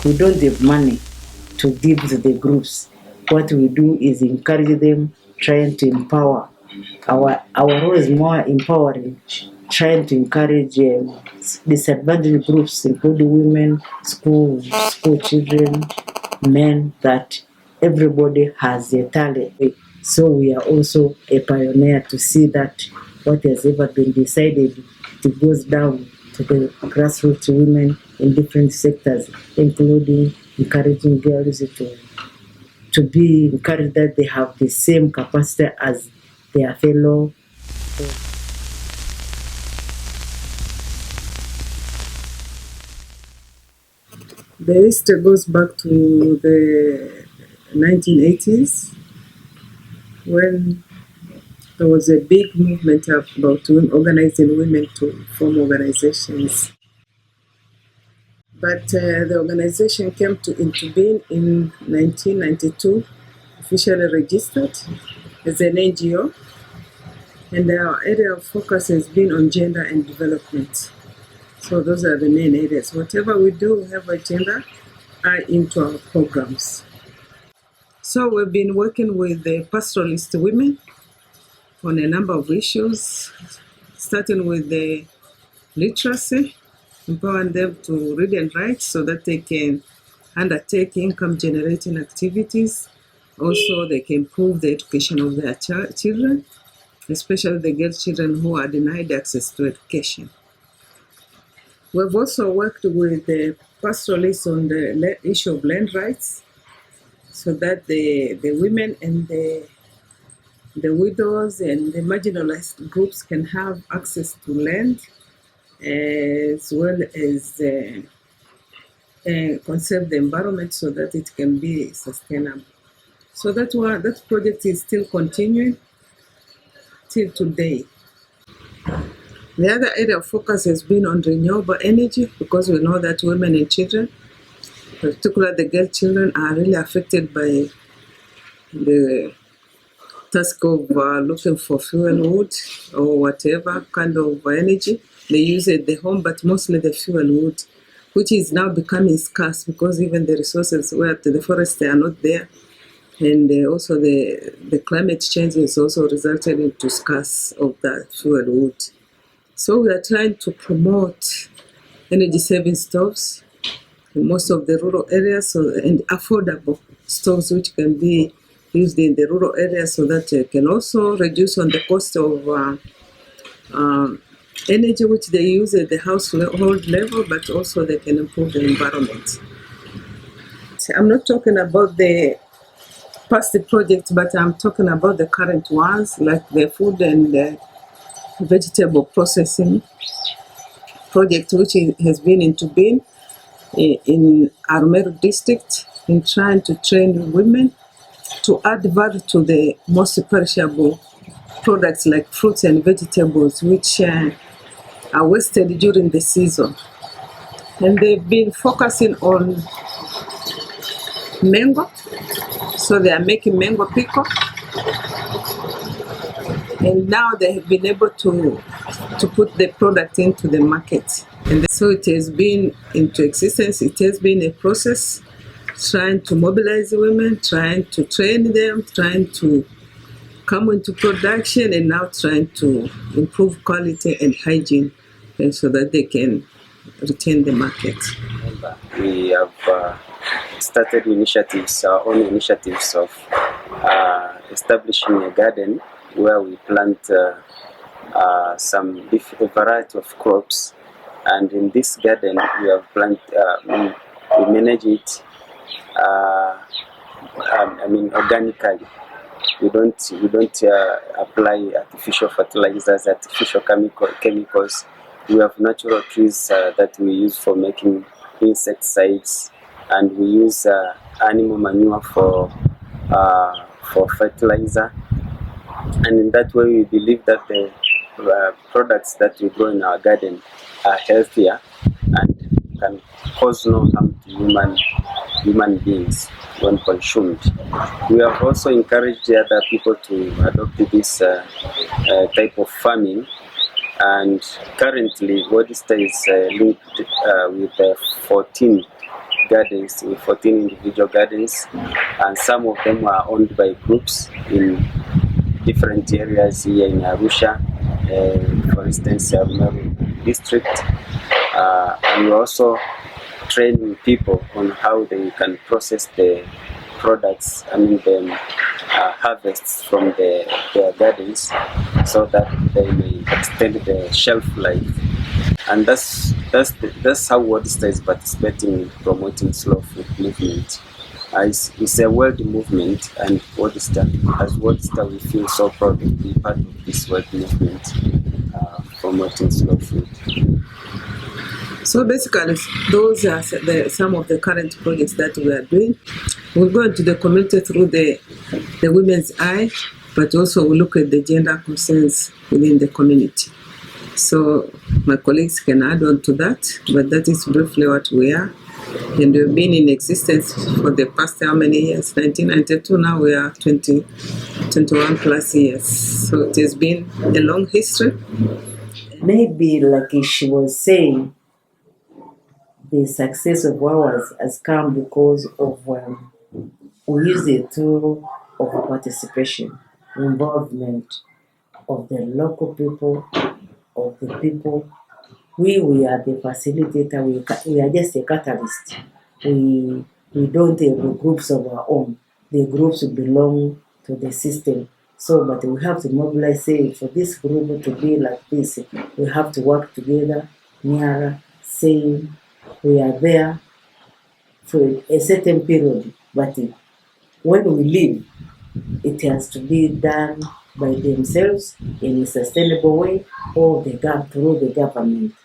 we don't have money to give to the groups. What we do is encourage them, trying to empower. Our role is more empowering, trying to encourage disadvantaged groups, including women, school children, men, that everybody has a talent. So we are also a pioneer to see that what has ever been decided, it goes down to the grassroots women in different sectors, including encouraging girls to be encouraged that they have the same capacity as their fellow. The history goes back to the 1980s when there was a big movement about organizing women to form organizations. But the organization came to intervene in 1992, officially registered as an NGO, and our area of focus has been on gender and development. So those are the main areas. Whatever we do, we have agenda are into our programs. So we've been working with the pastoralist women on a number of issues, starting with the literacy, empowering them to read and write so that they can undertake income generating activities. Also, they can improve the education of their children, especially the girl children who are denied access to education. We've also worked with the pastoralists on the issue of land rights so that the women and the widows and the marginalized groups can have access to land, as well as conserve the environment so that it can be sustainable. So that project is still continuing till today. The other area of focus has been on renewable energy, because we know that women and children, particularly the girl children, are really affected by the task of looking for fuel wood or whatever kind of energy they use at the home, but mostly the fuel wood, which is now becoming scarce because even the resources where the forests are not there, and also the climate change has also resulted into scarce of that fuel wood. So we are trying to promote energy saving stoves in most of the rural areas, and affordable stoves which can be used in the rural areas, so that they can also reduce on the cost of energy which they use at the household level, but also they can improve the environment. I'm not talking about the past projects, but I'm talking about the current ones, like the food and the vegetable processing project, which has been intervened in Arumeru district in trying to train women to add value to the most perishable products like fruits and vegetables, which are wasted during the season. And they've been focusing on mango, so they are making mango pickle. And now they have been able to put the product into the market. And so it has been into existence. It has been a process, trying to mobilize women, trying to train them, trying to come into production, and now trying to improve quality and hygiene, and so that they can retain the market. We have started initiatives, our own initiatives of establishing a garden where we plant a variety of crops, and in this garden we have planted, we manage it organically. We don't apply artificial fertilizers, artificial chemicals. We have natural trees that we use for making insecticides, and we use animal manure for fertilizer. And in that way, we believe that the products that we grow in our garden are healthier and can cause no harm to human beings when consumed. We have also encouraged other people to adopt this type of farming, and currently WODSTA is linked with 14 gardens, with 14 individual gardens, and some of them are owned by groups in different areas here in Arusha, for instance, Manyara district, and we also train people on how they can process the products, the harvests from their gardens, so that they may extend the shelf life. And that's how WODSTA is participating in promoting slow food movement. It's a world movement, and as WODSTA, we feel so proud to be part of this world movement promoting slow food. So basically, those are some of the current projects that we are doing. We'll go into the community through the women's eye, but also we'll look at the gender concerns within the community. So my colleagues can add on to that, but that is briefly what we are. And we've been in existence for the past how many years? 1992, now we are 21 plus years. So it has been a long history. Maybe, like she was saying, the success of ours has come because of we use the tool of participation, involvement of the local people, of the people. We are the facilitator. We are just a catalyst. We don't have the groups of our own. The groups belong to the system. So, but we have to mobilize, say, for this group to be like this, we have to work together, saying we are there for a certain period. But when we leave, it has to be done by themselves in a sustainable way, or through the government.